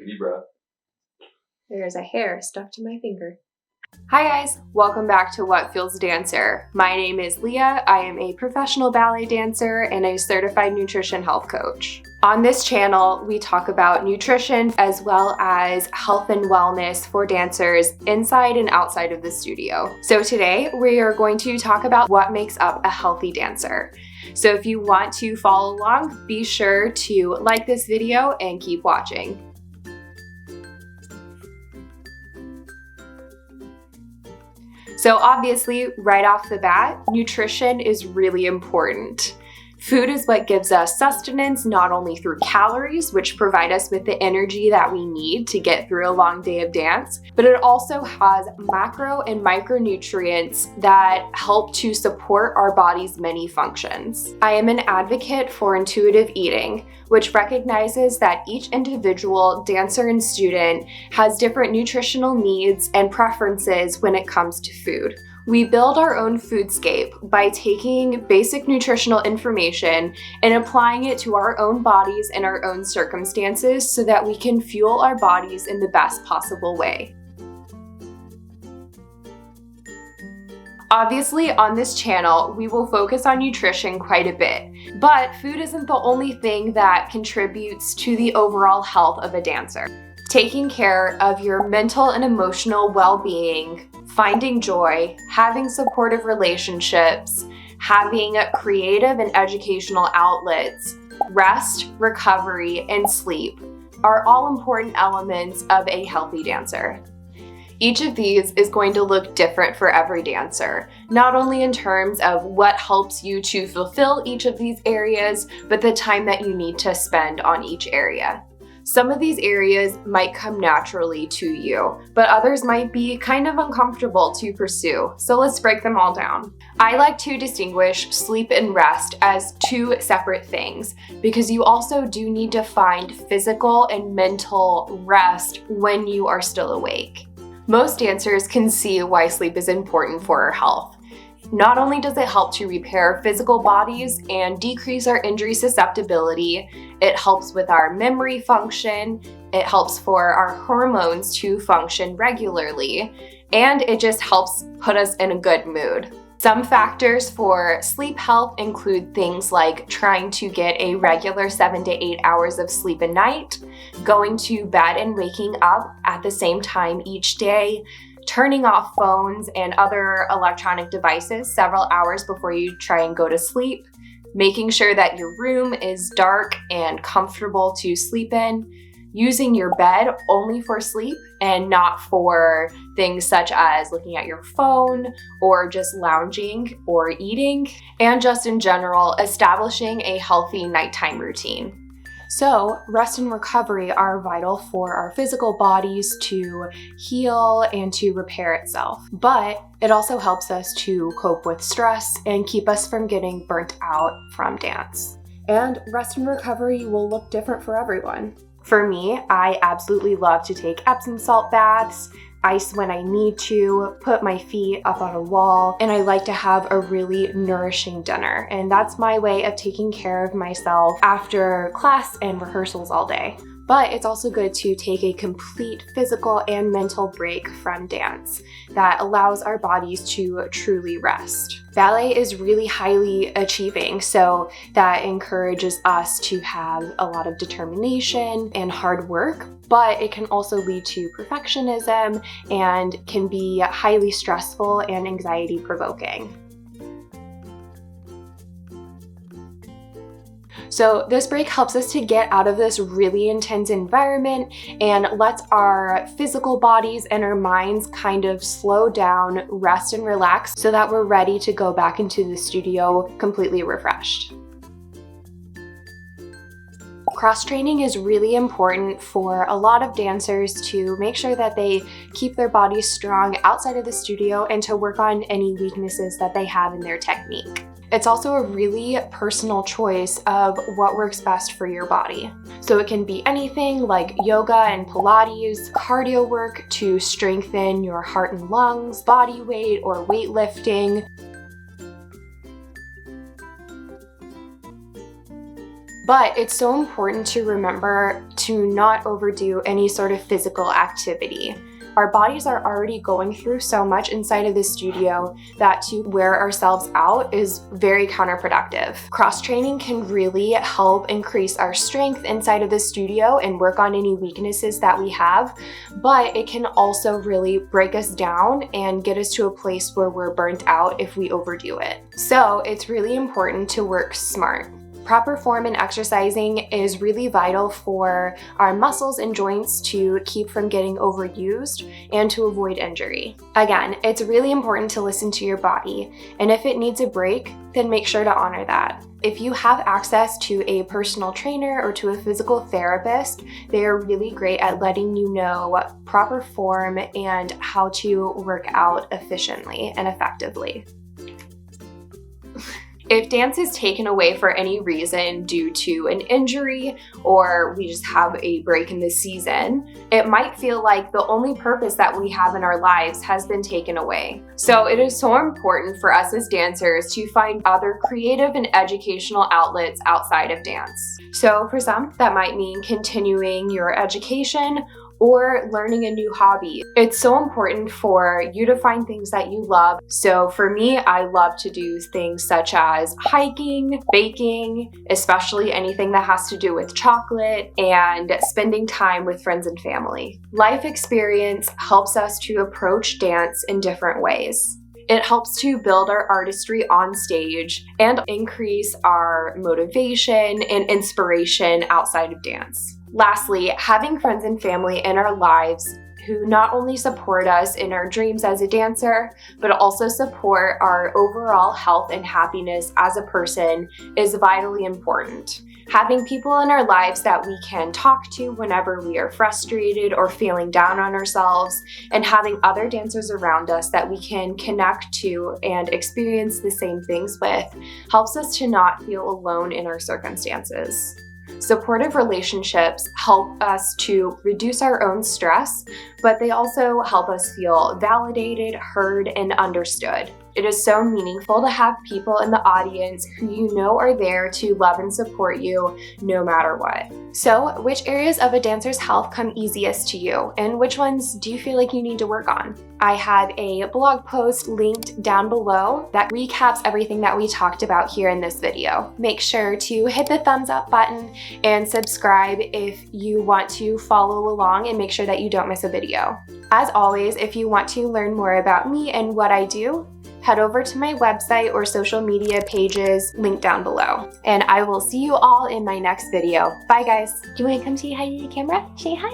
a deep breath. There's a hair stuck to my finger. Hi guys, welcome back to What Fuels a Dancer. My name is Leah. I am a professional ballet dancer and a certified nutrition health coach. On this channel, we talk about nutrition as well as health and wellness for dancers inside and outside of the studio. So today we are going to talk about what makes up a healthy dancer. So if you want to follow along, be sure to like this video and keep watching. So obviously, right off the bat, nutrition is really important. Food is what gives us sustenance, not only through calories, which provide us with the energy that we need to get through a long day of dance, but it also has macro and micronutrients that help to support our body's many functions. I am an advocate for intuitive eating, which recognizes that each individual dancer and student has different nutritional needs and preferences when it comes to food. We build our own foodscape by taking basic nutritional information and applying it to our own bodies and our own circumstances so that we can fuel our bodies in the best possible way. Obviously, on this channel, we will focus on nutrition quite a bit, but food isn't the only thing that contributes to the overall health of a dancer. Taking care of your mental and emotional well-being, finding joy, having supportive relationships, having creative and educational outlets, rest, recovery, and sleep are all important elements of a healthy dancer. Each of these is going to look different for every dancer, not only in terms of what helps you to fulfill each of these areas, but the time that you need to spend on each area. Some of these areas might come naturally to you, but others might be kind of uncomfortable to pursue, so let's break them all down. I like to distinguish sleep and rest as two separate things, because you also do need to find physical and mental rest when you are still awake. Most dancers can see why sleep is important for our health. Not only does it help to repair physical bodies and decrease our injury susceptibility, it helps with our memory function, it helps for our hormones to function regularly, and it just helps put us in a good mood. Some factors for sleep health include things like trying to get a regular 7 to 8 hours of sleep a night, going to bed and waking up at the same time each day, turning off phones and other electronic devices several hours before you try and go to sleep, making sure that your room is dark and comfortable to sleep in, using your bed only for sleep and not for things such as looking at your phone or just lounging or eating, and just in general, establishing a healthy nighttime routine. So, rest and recovery are vital for our physical bodies to heal and to repair itself. But it also helps us to cope with stress and keep us from getting burnt out from dance. And rest and recovery will look different for everyone. For me, I absolutely love to take Epsom salt baths, ice when I need to, put my feet up on a wall, and I like to have a really nourishing dinner. And that's my way of taking care of myself after class and rehearsals all day. But it's also good to take a complete physical and mental break from dance that allows our bodies to truly rest. Ballet is really highly achieving, so that encourages us to have a lot of determination and hard work, but it can also lead to perfectionism and can be highly stressful and anxiety provoking. So this break helps us to get out of this really intense environment and lets our physical bodies and our minds kind of slow down, rest and relax so that we're ready to go back into the studio completely refreshed. Cross-training is really important for a lot of dancers to make sure that they keep their bodies strong outside of the studio and to work on any weaknesses that they have in their technique. It's also a really personal choice of what works best for your body. So it can be anything like yoga and Pilates, cardio work to strengthen your heart and lungs, body weight, or weightlifting. But it's so important to remember to not overdo any sort of physical activity. Our bodies are already going through so much inside of the studio that to wear ourselves out is very counterproductive. Cross-training can really help increase our strength inside of the studio and work on any weaknesses that we have, but it can also really break us down and get us to a place where we're burnt out if we overdo it. So it's really important to work smart. Proper form and exercising is really vital for our muscles and joints to keep from getting overused and to avoid injury. Again, it's really important to listen to your body, and if it needs a break, then make sure to honor that. If you have access to a personal trainer or to a physical therapist, they are really great at letting you know proper form and how to work out efficiently and effectively. If dance is taken away for any reason due to an injury or we just have a break in the season, it might feel like the only purpose that we have in our lives has been taken away. So it is so important for us as dancers to find other creative and educational outlets outside of dance. So for some, that might mean continuing your education or learning a new hobby. It's so important for you to find things that you love. So for me, I love to do things such as hiking, baking, especially anything that has to do with chocolate, and spending time with friends and family. Life experience helps us to approach dance in different ways. It helps to build our artistry on stage and increase our motivation and inspiration outside of dance. Lastly, having friends and family in our lives who not only support us in our dreams as a dancer, but also support our overall health and happiness as a person is vitally important. Having people in our lives that we can talk to whenever we are frustrated or feeling down on ourselves, and having other dancers around us that we can connect to and experience the same things with helps us to not feel alone in our circumstances. Supportive relationships help us to reduce our own stress, but they also help us feel validated, heard, and understood. It is so meaningful to have people in the audience who you know are there to love and support you no matter what. So, which areas of a dancer's health come easiest to you, and which ones do you feel like you need to work on? I have a blog post linked down below that recaps everything that we talked about here in this video. Make sure to hit the thumbs up button and subscribe if you want to follow along and make sure that you don't miss a video. As always, if you want to learn more about me and what I do, head over to my website or social media pages linked down below. And I will see you all in my next video. Bye guys. Do you want to come say hi to the camera? Say hi.